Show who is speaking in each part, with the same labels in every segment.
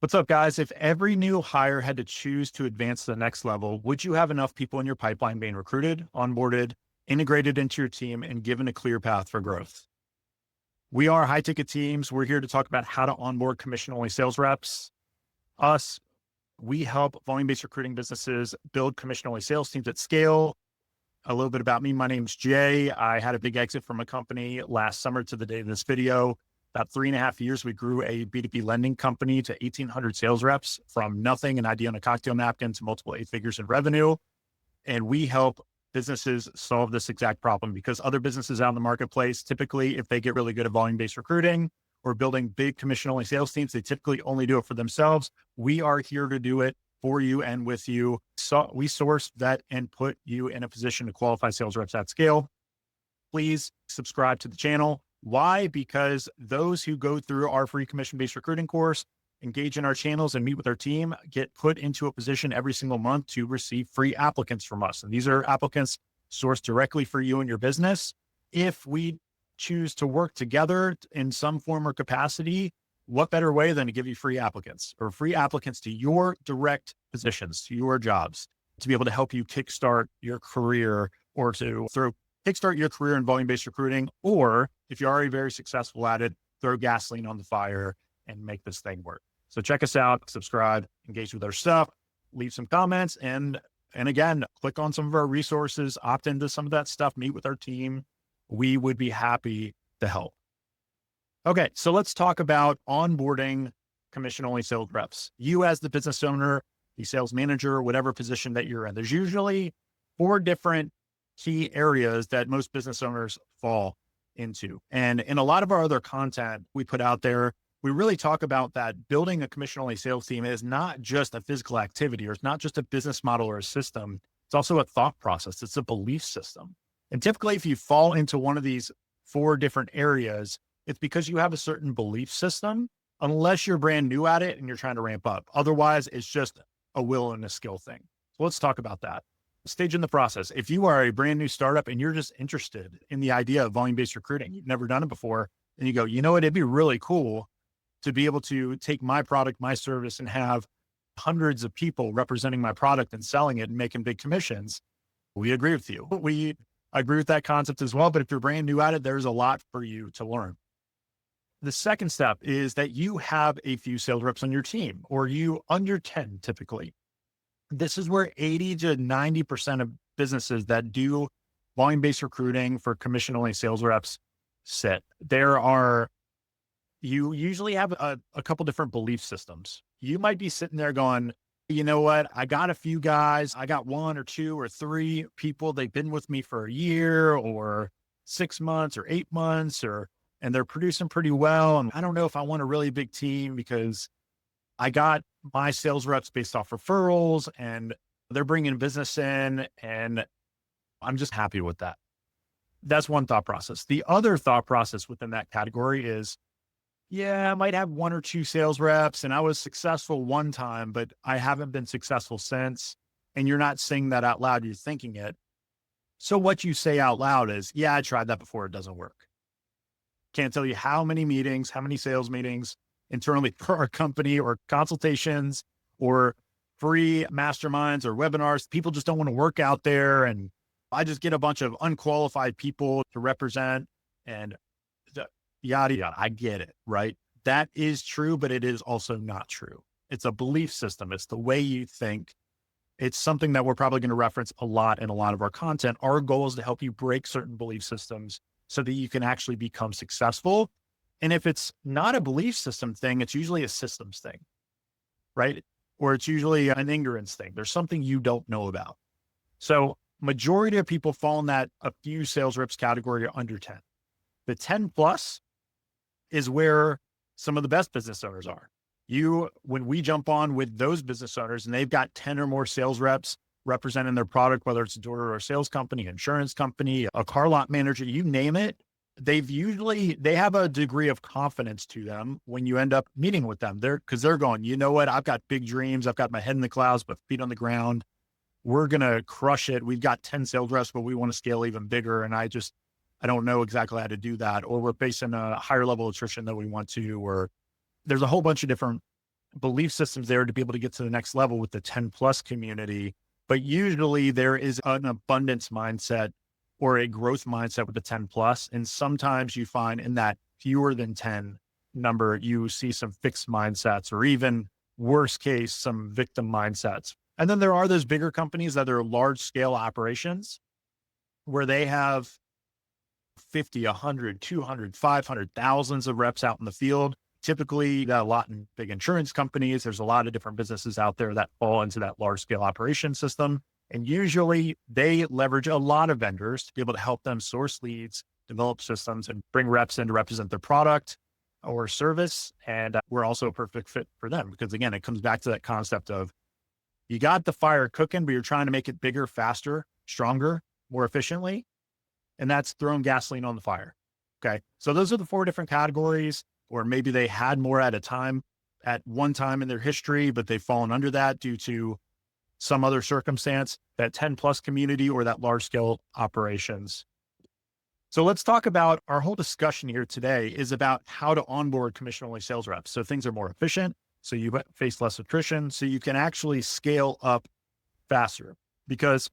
Speaker 1: What's up, guys? If every new hire had to choose to advance to the next level, would you have enough people in your pipeline being recruited, onboarded, integrated into your team, and given a clear path for growth? We are high ticket teams. We're here to talk about how to onboard commission only sales reps. Us, we help volume based recruiting businesses build commission only sales teams at scale. A little bit about me. My name's Jay. I had a big exit from a company last summer to the day of this video. About 3.5 years, we grew a B2B lending company to 1,800 sales reps from nothing, an idea on a cocktail napkin, to multiple 8 figures in revenue. And we help businesses solve this exact problem because other businesses out in the marketplace, typically, if they get really good at volume-based recruiting or building big commission-only sales teams, they typically only do it for themselves. We are here to do it for you and with you. So we source, vet, and put you in a position to qualify sales reps at scale. Please subscribe to the channel. Why? Because those who go through our free commission-based recruiting course, engage in our channels and meet with our team, get put into a position every single month to receive free applicants from us. And these are applicants sourced directly for you and your business. If we choose to work together in some form or capacity, what better way than to give you free applicants to your direct positions, to your jobs, to be able to help you kickstart your career or to kickstart your career in volume-based recruiting, or if you're already very successful at it, throw gasoline on the fire and make this thing work. So check us out, subscribe, engage with our stuff, leave some comments, and again, click on some of our resources, opt into some of that stuff, meet with our team. We would be happy to help. Okay, so let's talk about onboarding commission-only sales reps. You as the business owner, the sales manager, whatever position that you're in, there's usually 4 different key areas that most business owners fall into. And in a lot of our other content we put out there, we really talk about that building a commission-only sales team is not just a physical activity, or it's not just a business model or a system. It's also a thought process. It's a belief system. And typically, if you fall into one of these 4 different areas, it's because you have a certain belief system, unless you're brand new at it and you're trying to ramp up. Otherwise, it's just a will and a skill thing. So let's talk about that. Stage in the process. If you are a brand new startup and you're just interested in the idea of volume-based recruiting, you've never done it before, and you go, you know what, it'd be really cool to be able to take my product, my service, and have hundreds of people representing my product and selling it and making big commissions. We agree with you. We agree with that concept as well. But if you're brand new at it, there's a lot for you to learn. The second step is that you have a few sales reps on your team, or you under 10 typically. This is where 80 to 90% of businesses that do volume-based recruiting for commission-only sales reps sit. You usually have a couple different belief systems. You might be sitting there going, you know what? I got a few guys. I got 1 or 2 or 3 people. They've been with me for a year or 6 months or 8 months, and they're producing pretty well. And I don't know if I want a really big team because I got my sales reps based off referrals and they're bringing business in, and I'm just happy with that. That's one thought process. The other thought process within that category is, yeah, I might have 1 or 2 sales reps and I was successful one time, but I haven't been successful since. And you're not saying that out loud, you're thinking it. So what you say out loud is, yeah, I tried that before. It doesn't work. Can't tell you how many meetings, how many sales meetings internally for our company, or consultations, or free masterminds or webinars. People just don't want to work out there. And I just get a bunch of unqualified people to represent and yada, yada. I get it, right? That is true, but it is also not true. It's a belief system. It's the way you think. It's something that we're probably going to reference a lot in a lot of our content. Our goal is to help you break certain belief systems so that you can actually become successful. And if it's not a belief system thing, it's usually a systems thing, right? Or it's usually an ignorance thing. There's something you don't know about. So majority of people fall in that a few sales reps category under 10. The 10 plus is where some of the best business owners are. When we jump on with those business owners and they've got 10 or more sales reps representing their product, whether it's a door or sales company, insurance company, a car lot manager, you name it, they have a degree of confidence to them when you end up meeting with them. They're going, you know what? I've got big dreams. I've got my head in the clouds, but feet on the ground. We're going to crush it. We've got 10 sales reps, but we want to scale even bigger. And I don't know exactly how to do that. Or we're facing a higher level of attrition than we want to, or there's a whole bunch of different belief systems there to be able to get to the next level with the 10 plus community. But usually there is an abundance mindset or a growth mindset with the 10 plus. And sometimes you find in that fewer than 10 number, you see some fixed mindsets, or even worst case, some victim mindsets. And then there are those bigger companies that are large scale operations where they have 50, 100, 200, 500, thousands of reps out in the field. Typically, got a lot in big insurance companies. There's a lot of different businesses out there that fall into that large scale operation system. And usually they leverage a lot of vendors to be able to help them source leads, develop systems, and bring reps in to represent their product or service. And we're also a perfect fit for them because, again, it comes back to that concept of you got the fire cooking, but you're trying to make it bigger, faster, stronger, more efficiently. And that's throwing gasoline on the fire. Okay. So those are the 4 different categories, or maybe they had more at one time in their history, but they've fallen under that due to some other circumstance, that 10 plus community or that large scale operations. So let's talk about our whole discussion here today is about how to onboard commission only sales reps. So things are more efficient. So you face less attrition. So you can actually scale up faster, because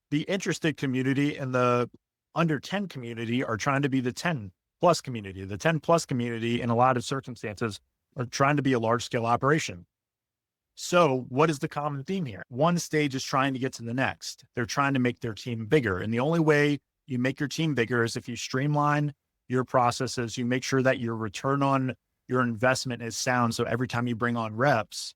Speaker 1: the interested community and the under 10 community are trying to be the 10 plus community. The 10 plus community in a lot of circumstances are trying to be a large scale operation. So what is the common theme here? One stage is trying to get to the next. They're trying to make their team bigger. And the only way you make your team bigger is if you streamline your processes, you make sure that your return on your investment is sound. So every time you bring on reps,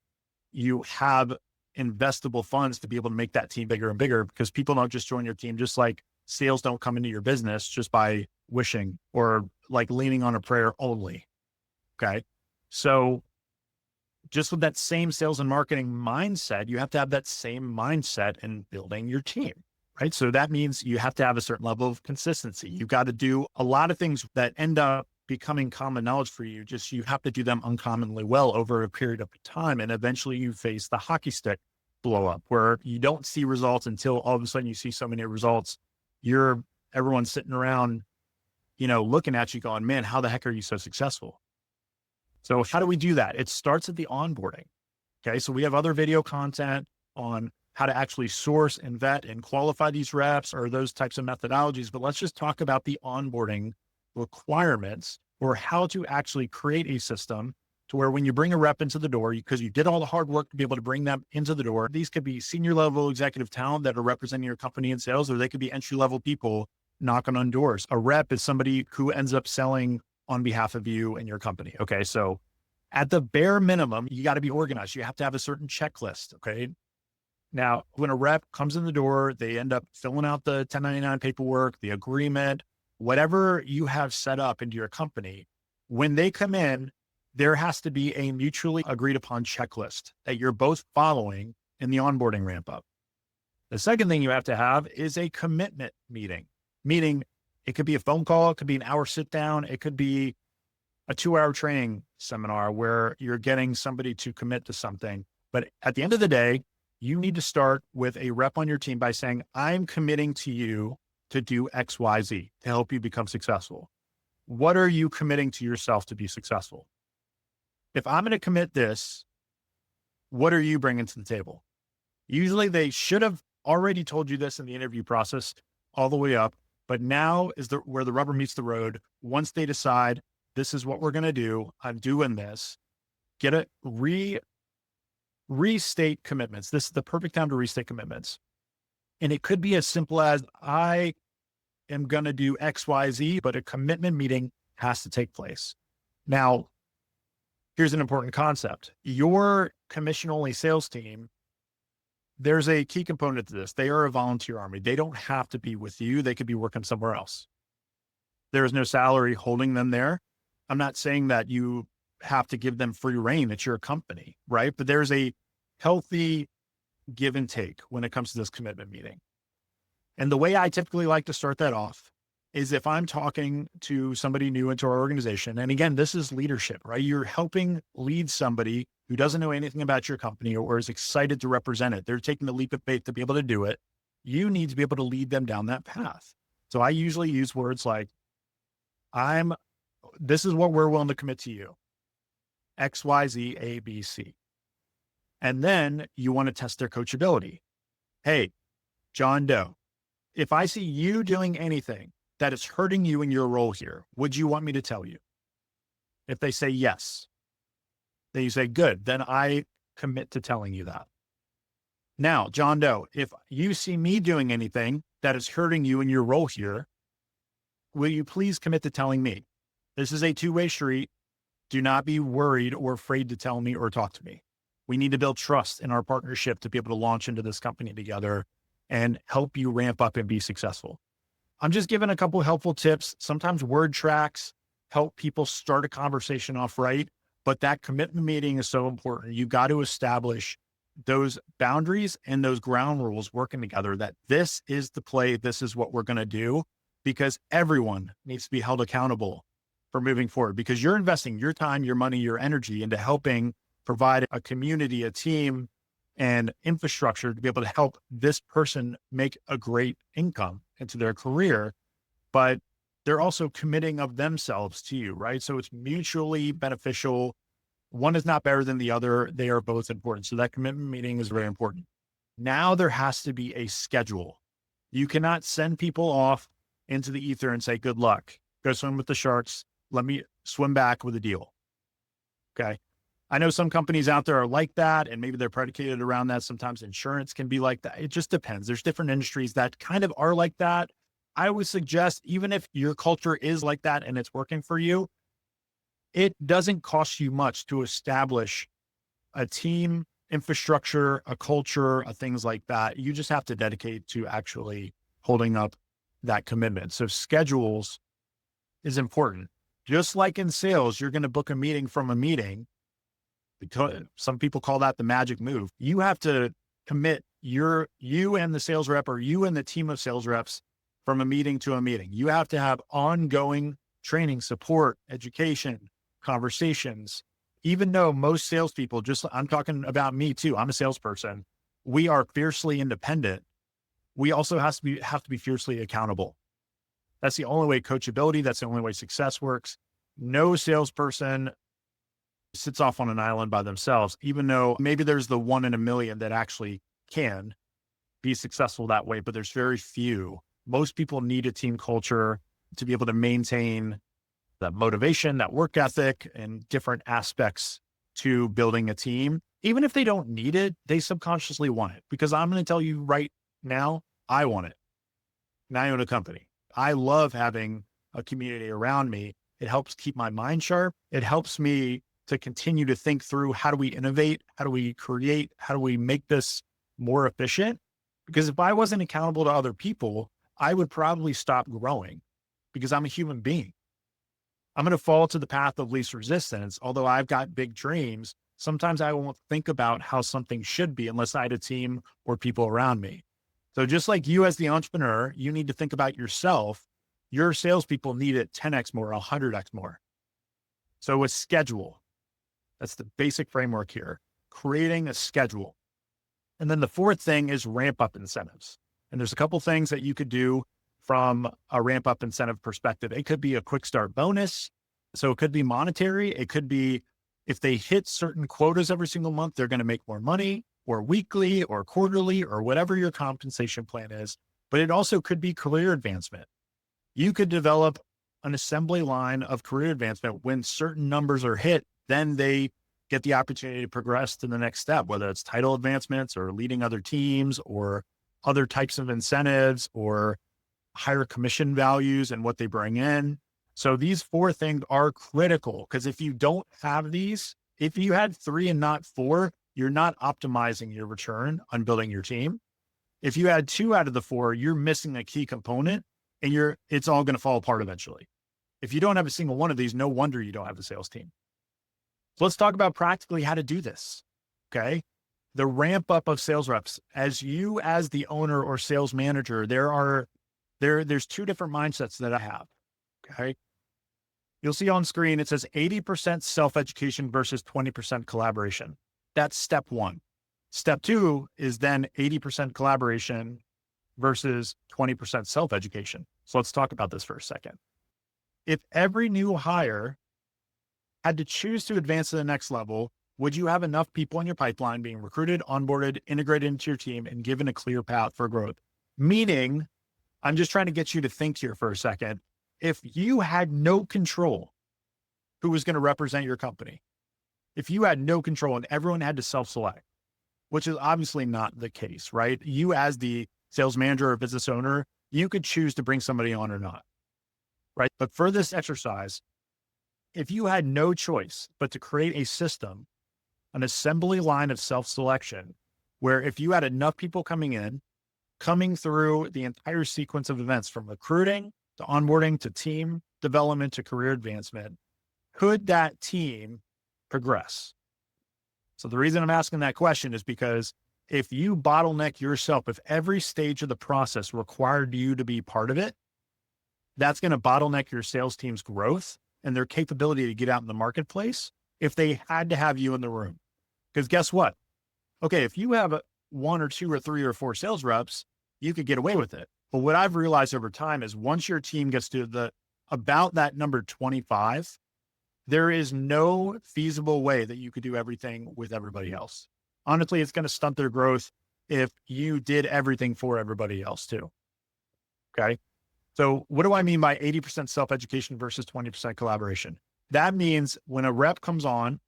Speaker 1: you have investable funds to be able to make that team bigger and bigger, because people don't just join your team, just like sales don't come into your business just by wishing or like leaning on a prayer only. Okay. So just with that same sales and marketing mindset, you have to have that same mindset in building your team, right? So that means you have to have a certain level of consistency. You've got to do a lot of things that end up becoming common knowledge for you. Just, you have to do them uncommonly well over a period of time. And eventually you face the hockey stick blow up where you don't see results until all of a sudden you see so many results. Everyone's sitting around, looking at you going, man, how the heck are you so successful? So how do we do that? It starts at the onboarding. Okay. So we have other video content on how to actually source and vet and qualify these reps or those types of methodologies. But let's just talk about the onboarding requirements, or how to actually create a system to where when you bring a rep into the door, because you did all the hard work to be able to bring them into the door. These could be senior level executive talent that are representing your company in sales, or they could be entry level people knocking on doors. A rep is somebody who ends up selling on behalf of you and your company. Okay. So at the bare minimum, you got to be organized. You have to have a certain checklist. Okay. Now, when a rep comes in the door, they end up filling out the 1099 paperwork, the agreement, whatever you have set up into your company. When they come in, there has to be a mutually agreed upon checklist that you're both following in the onboarding ramp up. The second thing you have to have is a commitment meeting, meaning it could be a phone call, it could be an hour sit down, it could be a 2-hour training seminar where you're getting somebody to commit to something. But at the end of the day, you need to start with a rep on your team by saying, I'm committing to you to do X, Y, Z to help you become successful. What are you committing to yourself to be successful? If I'm going to commit this, what are you bringing to the table? Usually they should have already told you this in the interview process all the way up, but now is where the rubber meets the road. Once they decide this is what we're going to do, I'm doing this, restate commitments. This is the perfect time to restate commitments. And it could be as simple as I am going to do X, Y, Z, but a commitment meeting has to take place. Now, here's an important concept. Your commission only sales team, there's a key component to this. They are a volunteer army. They don't have to be with you. They could be working somewhere else. There is no salary holding them there. I'm not saying that you have to give them free reign. It's your company, right? But there's a healthy give and take when it comes to this commitment meeting. And the way I typically like to start that off is if I'm talking to somebody new into our organization, and again, this is leadership, right? You're helping lead somebody who doesn't know anything about your company or is excited to represent it. They're taking the leap of faith to be able to do it. You need to be able to lead them down that path. So I usually use words like, this is what we're willing to commit to you. X, Y, Z, A, B, C. And then you want to test their coachability. Hey, John Doe, if I see you doing anything that is hurting you in your role here, would you want me to tell you? If they say yes, then you say, good, then I commit to telling you that. Now, John Doe, if you see me doing anything that is hurting you in your role here, will you please commit to telling me? This is a two-way street. Do not be worried or afraid to tell me or talk to me. We need to build trust in our partnership to be able to launch into this company together and help you ramp up and be successful. I'm just giving a couple of helpful tips. Sometimes word tracks help people start a conversation off right, but that commitment meeting is so important. You got to establish those boundaries and those ground rules working together, that this is the play, this is what we're going to do, because everyone needs to be held accountable for moving forward, because you're investing your time, your money, your energy into helping provide a community, a team, and infrastructure to be able to help this person make a great income into their career. But they're also committing of themselves to you, right? So it's mutually beneficial. One is not better than the other. They are both important. So that commitment meeting is very important. Now there has to be a schedule. You cannot send people off into the ether and say, good luck, go swim with the sharks. Let me swim back with a deal. Okay. I know some companies out there are like that, and maybe they're predicated around that. Sometimes insurance can be like that. It just depends. There's different industries that kind of are like that. I would suggest, even if your culture is like that and it's working for you, it doesn't cost you much to establish a team, infrastructure, a culture, things like that. You just have to dedicate to actually holding up that commitment. So schedules is important. Just like in sales, you're going to book a meeting from a meeting, because some people call that the magic move. You have to commit you and the sales rep, or you and the team of sales reps, from a meeting to a meeting. You have to have ongoing training, support, education, conversations. Even though most salespeople, I'm talking about me too, I'm a salesperson, we are fiercely independent. We also have to be fiercely accountable. That's the only way coachability, that's the only way success works. No salesperson sits off on an island by themselves, even though maybe there's the 1 in a million that actually can be successful that way, but there's very few. Most people need a team culture to be able to maintain that motivation, that work ethic, and different aspects to building a team. Even if they don't need it, they subconsciously want it, because I'm going to tell you right now, I want it. And I own a company. I love having a community around me. It helps keep my mind sharp. It helps me to continue to think through, how do we innovate? How do we create? How do we make this more efficient? Because if I wasn't accountable to other people, I would probably stop growing, because I'm a human being. I'm going to fall to the path of least resistance. Although I've got big dreams, sometimes I won't think about how something should be unless I had a team or people around me. So just like you as the entrepreneur, you need to think about yourself. Your salespeople need it 10x more, 100x more. So a schedule, that's the basic framework here, creating a schedule. And then the fourth thing is ramp up incentives. And there's a couple things that you could do from a ramp up incentive perspective. It could be a quick start bonus. So it could be monetary. It could be, if they hit certain quotas every single month, they're going to make more money, or weekly or quarterly, or whatever your compensation plan is. But it also could be career advancement. You could develop an assembly line of career advancement. When certain numbers are hit, then they get the opportunity to progress to the next step, whether it's title advancements or leading other teams or other types of incentives or higher commission values and what they bring in. So these four things are critical, because if you don't have these, if you had 3 and not 4, you're not optimizing your return on building your team. If you had 2 out of the 4, you're missing a key component, and it's all going to fall apart eventually. If you don't have a single one of these, no wonder you don't have a sales team. So let's talk about practically how to do this. Okay. The ramp up of sales reps. As the owner or sales manager, there's 2 different mindsets that I have. Okay. You'll see on screen, it says 80% self-education versus 20% collaboration. That's step 1. Step 2 is then 80% collaboration versus 20% self-education. So let's talk about this for a second. If every new hire had to choose to advance to the next level, would you have enough people in your pipeline being recruited, onboarded, integrated into your team, and given a clear path for growth? Meaning, I'm just trying to get you to think here for a second. If you had no control who was going to represent your company, if you had no control and everyone had to self-select, which is obviously not the case, right? You as the sales manager or business owner, you could choose to bring somebody on or not, right? But for this exercise, if you had no choice but to create a system, an assembly line of self-selection, where if you had enough people coming through the entire sequence of events from recruiting to onboarding to team development to career advancement, could that team progress? So the reason I'm asking that question is because if you bottleneck yourself, if every stage of the process required you to be part of it, that's going to bottleneck your sales team's growth and their capability to get out in the marketplace if they had to have you in the room. Because guess what? Okay, if you have one or two or three or four sales reps, you could get away with it. But what I've realized over time is once your team gets to about that number 25, there is no feasible way that you could do everything with everybody else. Honestly, it's going to stunt their growth if you did everything for everybody else too. Okay. So what do I mean by 80% self-education versus 20% collaboration? That means when a rep comes on,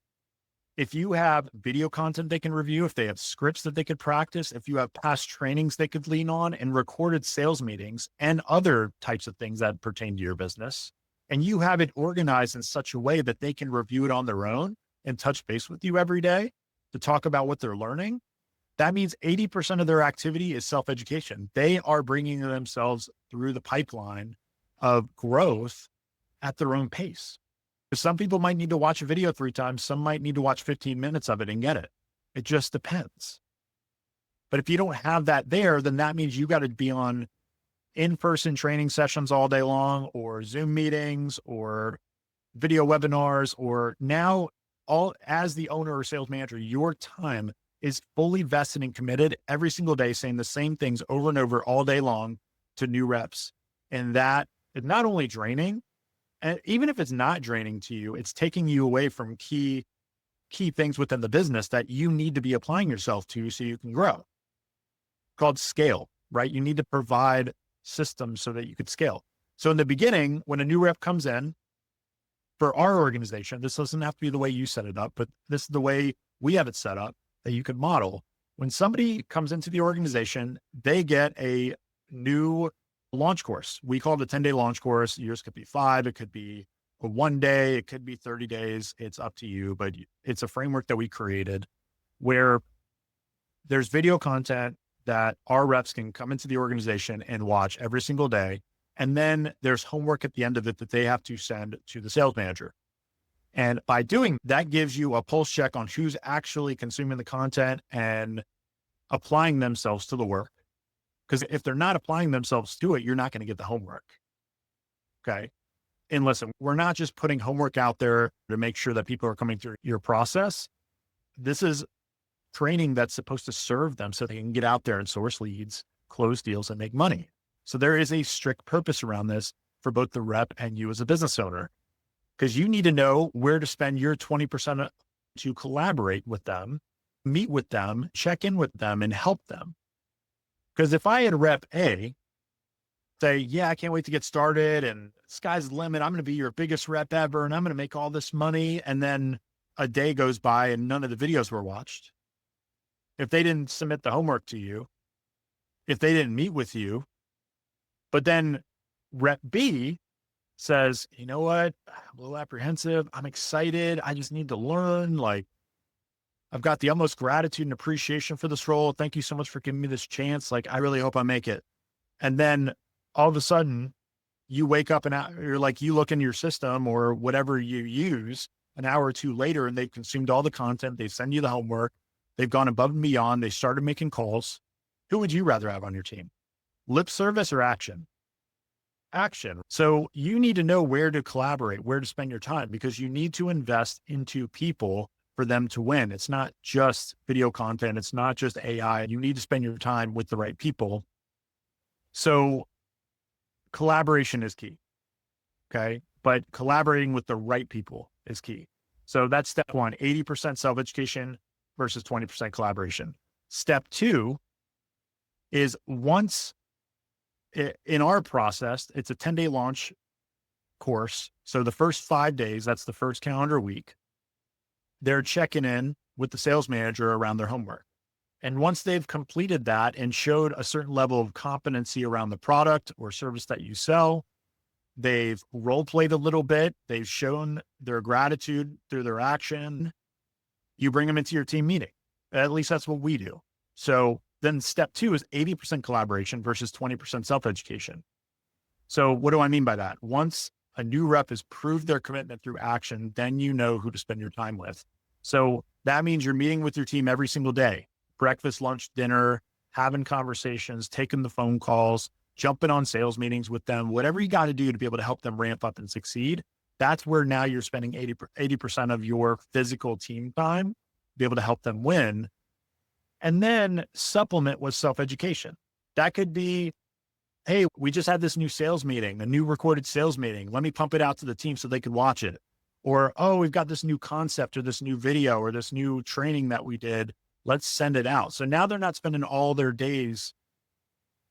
Speaker 1: if you have video content they can review, if they have scripts that they could practice, if you have past trainings they could lean on and recorded sales meetings and other types of things that pertain to your business, and you have it organized in such a way that they can review it on their own and touch base with you every day to talk about what they're learning, that means 80% of their activity is self-education. They are bringing themselves through the pipeline of growth at their own pace. Some people might need to watch a video 3 times. Some might need to watch 15 minutes of it and get it. It just depends. But if you don't have that there, then that means you got to be on in-person training sessions all day long, or Zoom meetings, or video webinars, or now all as the owner or sales manager, your time is fully vested and committed every single day, saying the same things over and over all day long to new reps. And that is not only draining, and even if it's not draining to you, it's taking you away from key things within the business that you need to be applying yourself to so you can grow. Called scale, right? You need to provide systems so that you could scale. So in the beginning, when a new rep comes in for our organization, this doesn't have to be the way you set it up, but this is the way we have it set up that you could model. When somebody comes into the organization, they get a new launch course. We call it a 10-day launch course. Yours could be 5. It could be a 1 day. It could be 30 days. It's up to you, but it's a framework that we created where there's video content that our reps can come into the organization and watch every single day. And then there's homework at the end of it that they have to send to the sales manager. And by doing that gives you a pulse check on who's actually consuming the content and applying themselves to the work. Because if they're not applying themselves to it, you're not going to get the homework. Okay. And listen, we're not just putting homework out there to make sure that people are coming through your process. This is training that's supposed to serve them so they can get out there and source leads, close deals, and make money. So there is a strict purpose around this for both the rep and you as a business owner, because you need to know where to spend your 20% to collaborate with them, meet with them, check in with them, and help them. Because if I had rep A say, yeah, I can't wait to get started and sky's the limit, I'm going to be your biggest rep ever and I'm going to make all this money. And then a day goes by and none of the videos were watched. If they didn't submit the homework to you, if they didn't meet with you, but then rep B says, you know what, I'm a little apprehensive. I'm excited. I just need to learn. Like, I've got the utmost gratitude and appreciation for this role. Thank you so much for giving me this chance. Like, I really hope I make it. And then all of a sudden you wake up and you're like, you look in your system or whatever you use an hour or two later, and they've consumed all the content. They send you the homework. They've gone above and beyond. They started making calls. Who would you rather have on your team? Lip service or action? Action. So you need to know where to collaborate, where to spend your time, because you need to invest into people for them to win. It's not just video content. It's not just AI. You need to spend your time with the right people. So collaboration is key. Okay. But collaborating with the right people is key. So that's step one, 80% self-education versus 20% collaboration. Step two is in our process, it's a 10-day launch course. So the first 5 days, that's the first calendar week, they're checking in with the sales manager around their homework. And once they've completed that and showed a certain level of competency around the product or service that you sell, they've role played a little bit, they've shown their gratitude through their action, you bring them into your team meeting. At least that's what we do. So then step two is 80% collaboration versus 20% self-education. So what do I mean by that? Once a new rep has proved their commitment through action, then you know who to spend your time with. So that means you're meeting with your team every single day, breakfast, lunch, dinner, having conversations, taking the phone calls, jumping on sales meetings with them, whatever you got to do to be able to help them ramp up and succeed. That's where now you're spending 80% of your physical team time to be able to help them win. And then supplement with self-education. That could be, hey, we just had this new sales meeting, a new recorded sales meeting. Let me pump it out to the team so they can watch it. Or, oh, we've got this new concept or this new video or this new training that we did. Let's send it out. So now they're not spending all their days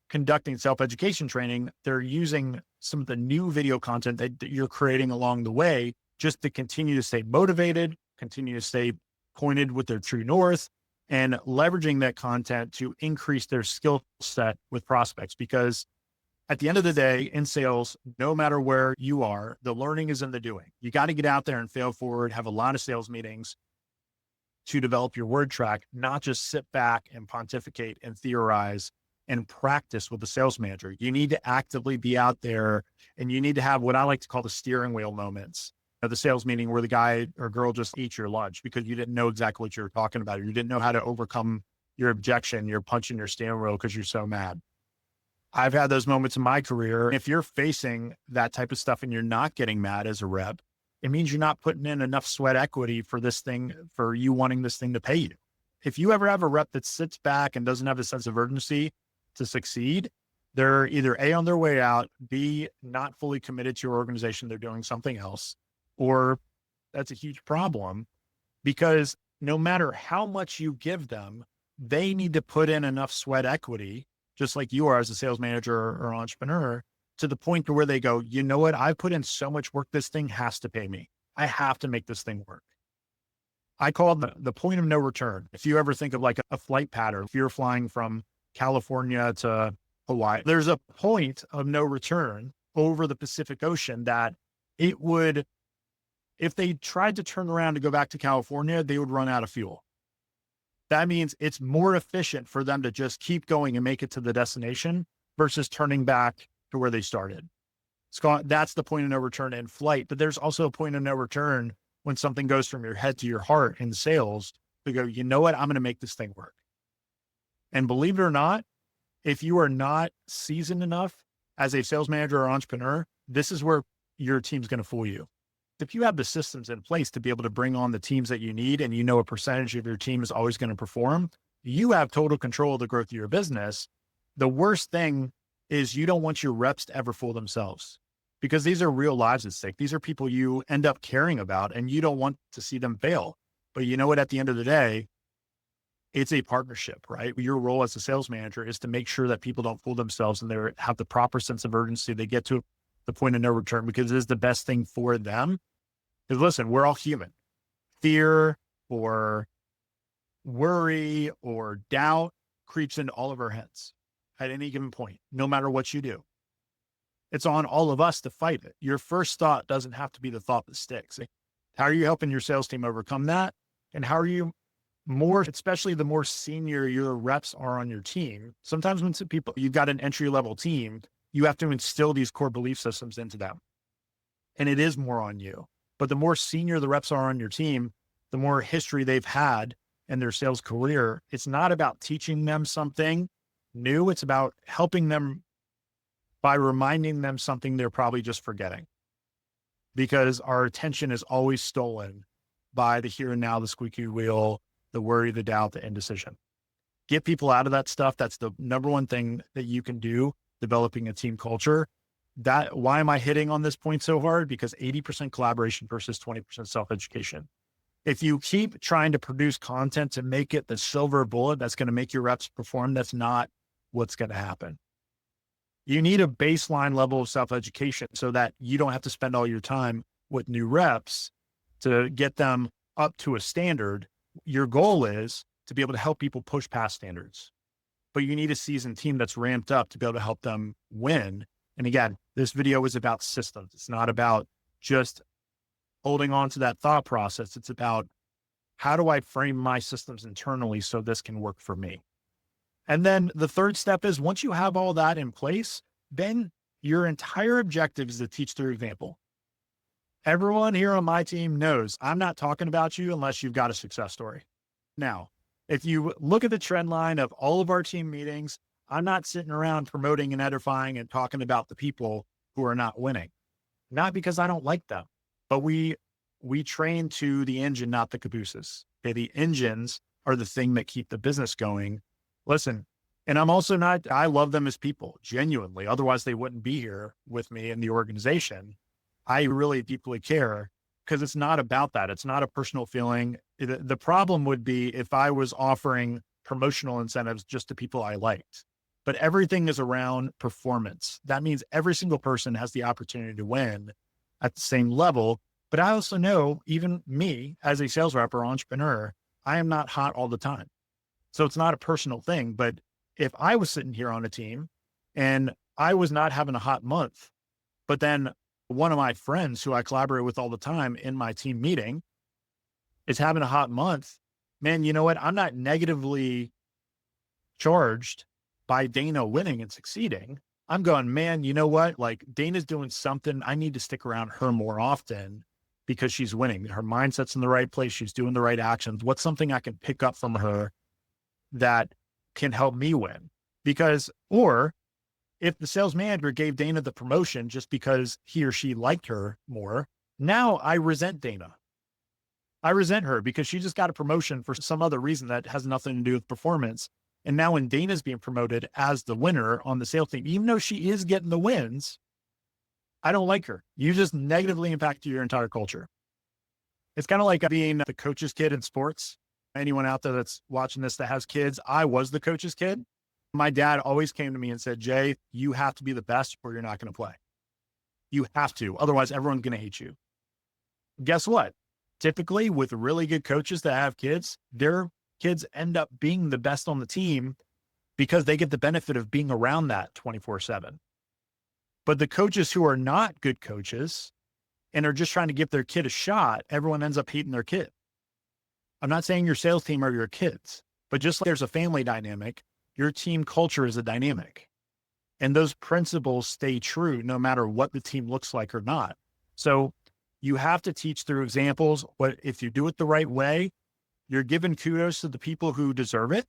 Speaker 1: conducting self-education training. They're using some of the new video content that you're creating along the way just to continue to stay motivated, continue to stay pointed with their true north, and leveraging that content to increase their skill set with prospects. Because at the end of the day, in sales, no matter where you are, the learning is in the doing. You got to get out there and fail forward, have a lot of sales meetings to develop your word track, not just sit back and pontificate and theorize and practice with the sales manager. You need to actively be out there, and you need to have what I like to call the steering wheel moments of the sales meeting where the guy or girl just ate your lunch because you didn't know exactly what you were talking about. Or you didn't know how to overcome your objection. You're punching your steering wheel because you're so mad. I've had those moments in my career. If you're facing that type of stuff and you're not getting mad as a rep, it means you're not putting in enough sweat equity for this thing, for you wanting this thing to pay you. If you ever have a rep that sits back and doesn't have a sense of urgency to succeed, they're either A, on their way out, B, not fully committed to your organization, they're doing something else, or that's a huge problem, because no matter how much you give them, they need to put in enough sweat equity, just like you are as a sales manager or entrepreneur, to the point to where they go, you know what? I put in so much work. This thing has to pay me. I have to make this thing work. I call it the point of no return. If you ever think of like a flight pattern, if you're flying from California to Hawaii, there's a point of no return over the Pacific Ocean that it would, if they tried to turn around to go back to California, they would run out of fuel. That means it's more efficient for them to just keep going and make it to the destination versus turning back to where they started. That's the point of no return in flight, but there's also a point of no return when something goes from your head to your heart in sales to go, you know what, I'm going to make this thing work. And believe it or not, if you are not seasoned enough as a sales manager or entrepreneur, this is where your team's going to fool you. If you have the systems in place to be able to bring on the teams that you need, and you know a percentage of your team is always going to perform, you have total control of the growth of your business. The worst thing is you don't want your reps to ever fool themselves, because these are real lives at stake. These are people you end up caring about, and you don't want to see them fail. But you know what, at the end of the day, it's a partnership, right? Your role as a sales manager is to make sure that people don't fool themselves and they have the proper sense of urgency. They get to the point of no return because it is the best thing for them. Because listen, we're all human. Fear or worry or doubt creeps into all of our heads at any given point, no matter what you do. It's on all of us to fight it. Your first thought doesn't have to be the thought that sticks. How are you helping your sales team overcome that? And how are you especially the more senior your reps are on your team? Sometimes when you've got an entry-level team, you have to instill these core belief systems into them. And it is more on you. But the more senior the reps are on your team, the more history they've had in their sales career. It's not about teaching them something new. It's about helping them by reminding them something they're probably just forgetting. Because our attention is always stolen by the here and now, the squeaky wheel, the worry, the doubt, the indecision. Get people out of that stuff. That's the number one thing that you can do, developing a team culture. Why am I hitting on this point so hard? Because 80% collaboration versus 20% self-education. If you keep trying to produce content to make it the silver bullet that's going to make your reps perform, that's not what's going to happen. You need a baseline level of self-education so that you don't have to spend all your time with new reps to get them up to a standard. Your goal is to be able to help people push past standards, but you need a seasoned team that's ramped up to be able to help them win. And again, this video is about systems. It's not about just holding on to that thought process. It's about, how do I frame my systems internally so this can work for me? And then the third step is, once you have all that in place, then your entire objective is to teach through example. Everyone here on my team knows I'm not talking about you unless you've got a success story. Now, if you look at the trend line of all of our team meetings, I'm not sitting around promoting and edifying and talking about the people who are not winning. Not because I don't like them, but we train to the engine, not the cabooses. Okay, the engines are the thing that keep the business going. Listen, and I'm also not, I love them as people, genuinely. Otherwise, they wouldn't be here with me in the organization. I really deeply care, because it's not about that. It's not a personal feeling. The problem would be if I was offering promotional incentives just to people I liked, but everything is around performance. That means every single person has the opportunity to win at the same level. But I also know, even me as a sales rep or entrepreneur, I am not hot all the time. So it's not a personal thing. But if I was sitting here on a team and I was not having a hot month, but then one of my friends who I collaborate with all the time in my team meeting is having a hot month, man, you know what? I'm not negatively charged by Dana winning and succeeding. I'm going, man, you know what? Like, Dana's doing something. I need to stick around her more often because she's winning. Her mindset's in the right place. She's doing the right actions. What's something I can pick up from her that can help me win? Because, or if the sales manager gave Dana the promotion just because he or she liked her more, now I resent Dana. I resent her because she just got a promotion for some other reason that has nothing to do with performance. And now when Dana's being promoted as the winner on the sales team, even though she is getting the wins, I don't like her. You just negatively impacted your entire culture. It's kind of like being the coach's kid in sports. Anyone out there that's watching this that has kids, I was the coach's kid. My dad always came to me and said, Jay, you have to be the best or you're not going to play. You have to. Otherwise, everyone's going to hate you. Guess what? Typically, with really good coaches that have kids, their kids end up being the best on the team because they get the benefit of being around that 24/7. But the coaches who are not good coaches and are just trying to give their kid a shot, everyone ends up hating their kid. I'm not saying your sales team are your kids, but just like there's a family dynamic, your team culture is a dynamic. And those principles stay true no matter what the team looks like or not. So you have to teach through examples. But if you do it the right way, you're giving kudos to the people who deserve it,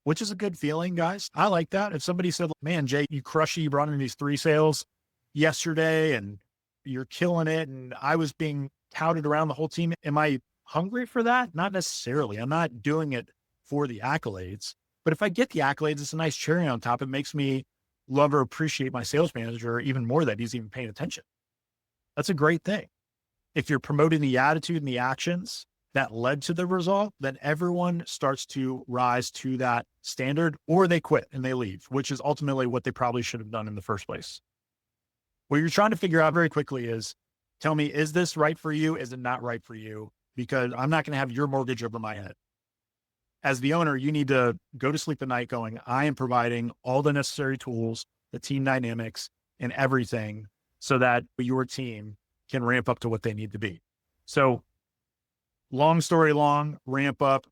Speaker 1: which is a good feeling, guys. I like that. If somebody said, man, Jay, you crushed it. You brought in these 3 sales yesterday and you're killing it. And I was being touted around the whole team. Am I hungry for that? Not necessarily. I'm not doing it for the accolades. But if I get the accolades, it's a nice cherry on top. It makes me love or appreciate my sales manager even more that he's even paying attention. That's a great thing. If you're promoting the attitude and the actions that led to the result, then everyone starts to rise to that standard, or they quit and they leave, which is ultimately what they probably should have done in the first place. What you're trying to figure out very quickly is, tell me, is this right for you? Is it not right for you? Because I'm not going to have your mortgage over my head. As the owner, you need to go to sleep at night going, I am providing all the necessary tools, the team dynamics, and everything so that your team can ramp up to what they need to be. So long story long, ramp up.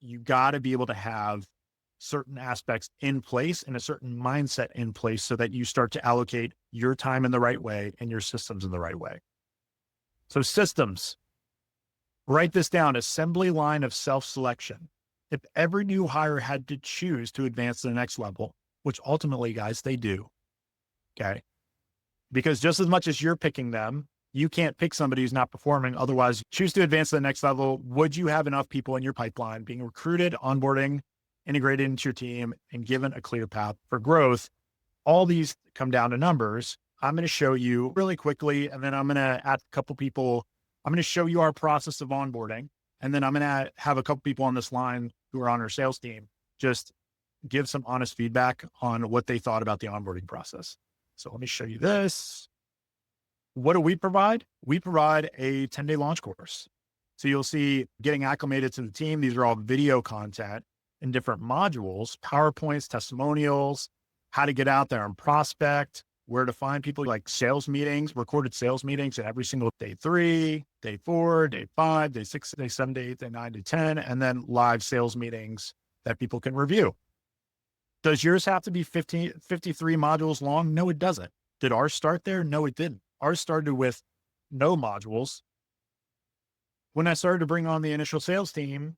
Speaker 1: You got to be able to have certain aspects in place and a certain mindset in place so that you start to allocate your time in the right way and your systems in the right way. So systems, write this down, assembly line of self-selection. If every new hire had to choose to advance to the next level, which ultimately, guys, they do. Okay. Because just as much as you're picking them, you can't pick somebody who's not performing. Otherwise, choose to advance to the next level. Would you have enough people in your pipeline being recruited, onboarding, integrated into your team, and given a clear path for growth? All these come down to numbers. I'm going to show you really quickly, and then I'm going to add a couple people. I'm going to show you our process of onboarding. And then I'm going to have a couple people on this line who are on our sales team just give some honest feedback on what they thought about the onboarding process. So let me show you this. What do we provide? We provide a 10-day launch course. So you'll see getting acclimated to the team. These are all video content in different modules, PowerPoints, testimonials, how to get out there and prospect, where to find people, like sales meetings, recorded sales meetings at every single day 3, day 4, day 5, day 6, day 7, day 8, day 9, day 10, and then live sales meetings that people can review. Does yours have to be 53 modules long? No, it doesn't. Did ours start there? No, it didn't. Ours started with no modules. When I started to bring on the initial sales team,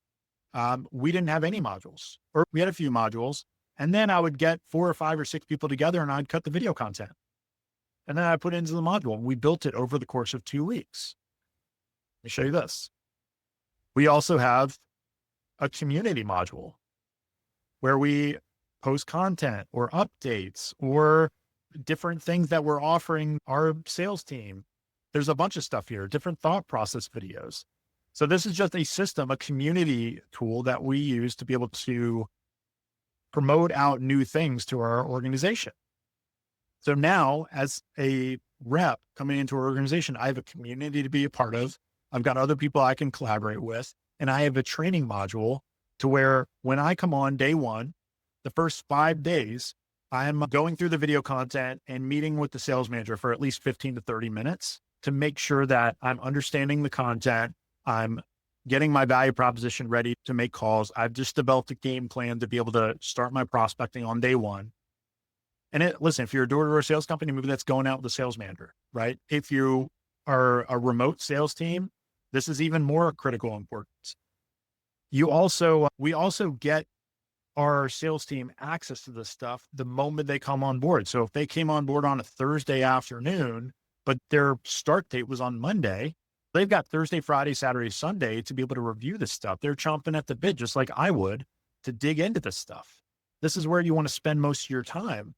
Speaker 1: we didn't have any modules, or we had a few modules. And then I would get 4 or 5 or 6 people together and I'd cut the video content. And then I put it into the module. We built it over the course of 2 weeks. Let me show you this. We also have a community module where we post content or updates or different things that we're offering our sales team. There's a bunch of stuff here, different thought process videos. So this is just a system, a community tool that we use to be able to promote out new things to our organization. So now as a rep coming into our organization, I have a community to be a part of. I've got other people I can collaborate with, and I have a training module to where when I come on day 1, the first 5 days, I'm going through the video content and meeting with the sales manager for at least 15 to 30 minutes to make sure that I'm understanding the content. I'm getting my value proposition ready to make calls. I've just developed a game plan to be able to start my prospecting on day 1. And listen, if you're a door-to-door sales company, maybe that's going out with the sales manager, right? If you are a remote sales team, this is even more critical importance. We also get our sales team access to this stuff the moment they come on board. So if they came on board on a Thursday afternoon, but their start date was on Monday, they've got Thursday, Friday, Saturday, Sunday to be able to review this stuff. They're chomping at the bit, just like I would, to dig into this stuff. This is where you want to spend most of your time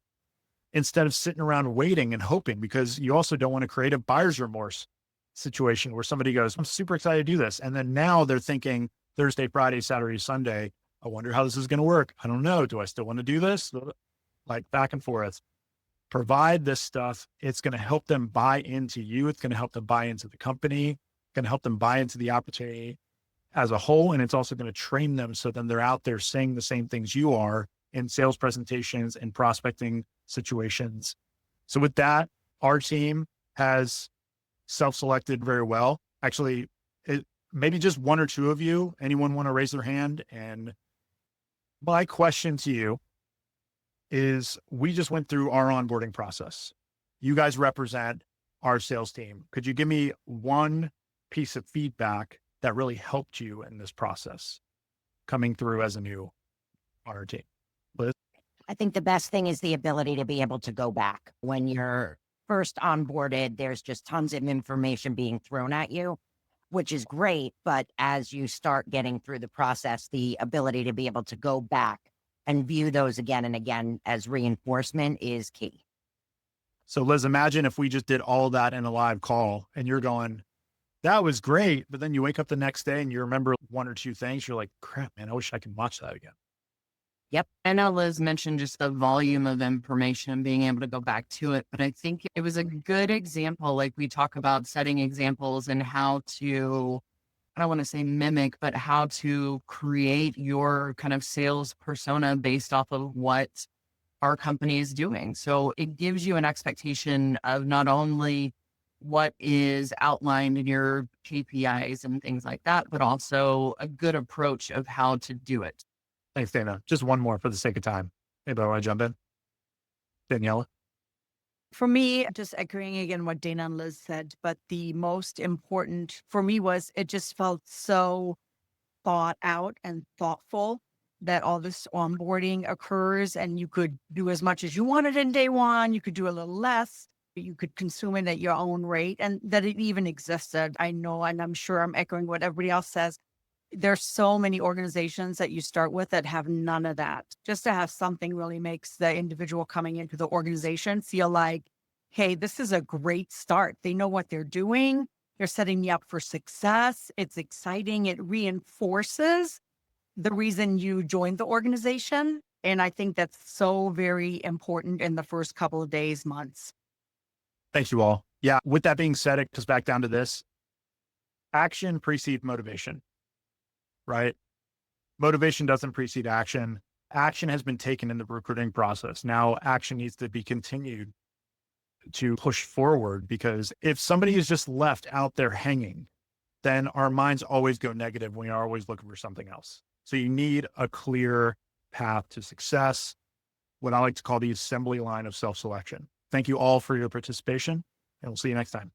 Speaker 1: instead of sitting around waiting and hoping, because you also don't want to create a buyer's remorse situation where somebody goes, I'm super excited to do this. And then now they're thinking Thursday, Friday, Saturday, Sunday, I wonder how this is going to work. I don't know. Do I still want to do this? Like back and forth. Provide this stuff. It's going to help them buy into you. It's going to help them buy into the company. It's going to help them buy into the opportunity as a whole. And it's also going to train them so then they're out there saying the same things you are in sales presentations and prospecting situations. So with that, our team has self-selected very well. Actually, maybe just 1 or 2 of you, anyone want to raise their hand? And my question to you is, we just went through our onboarding process. You guys represent our sales team. Could you give me one piece of feedback that really helped you in this process coming through as a new on our team? Liz?
Speaker 2: I think the best thing is the ability to be able to go back. When you're first onboarded, there's just tons of information being thrown at you, which is great. But as you start getting through the process, the ability to be able to go back and view those again and again as reinforcement is key.
Speaker 1: So Liz, imagine if we just did all that in a live call and you're going, that was great. But then you wake up the next day and you remember 1 or 2 things. You're like, crap, man, I wish I could watch that again.
Speaker 3: Yep. I know Liz mentioned just the volume of information and being able to go back to it, but I think it was a good example. Like we talk about setting examples and how to, I don't want to say mimic, but how to create your kind of sales persona based off of what our company is doing. So it gives you an expectation of not only what is outlined in your KPIs and things like that, but also a good approach of how to do it.
Speaker 1: Thanks, Dana. Just one more for the sake of time. Anybody want to jump in? Daniela?
Speaker 4: For me, just echoing again what Dana and Liz said, but the most important for me was it just felt so thought out and thoughtful that all this onboarding occurs, and you could do as much as you wanted in day 1. You could do a little less. You could consume it at your own rate, and that it even existed. I know, and I'm sure I'm echoing what everybody else says. There's so many organizations that you start with that have none of that. Just to have something really makes the individual coming into the organization feel like, hey, this is a great start. They know what they're doing. You're setting me up for success. It's exciting. It reinforces the reason you joined the organization. And I think that's so very important in the first couple of days, months.
Speaker 1: Thank you all. Yeah. With that being said, it comes back down to this: action precedes motivation, right? Motivation doesn't precede action. Action has been taken in the recruiting process. Now action needs to be continued to push forward, because if somebody is just left out there hanging, then our minds always go negative. We are always looking for something else. So you need a clear path to success, what I like to call the assembly line of self-selection. Thank you all for your participation, and we'll see you next time.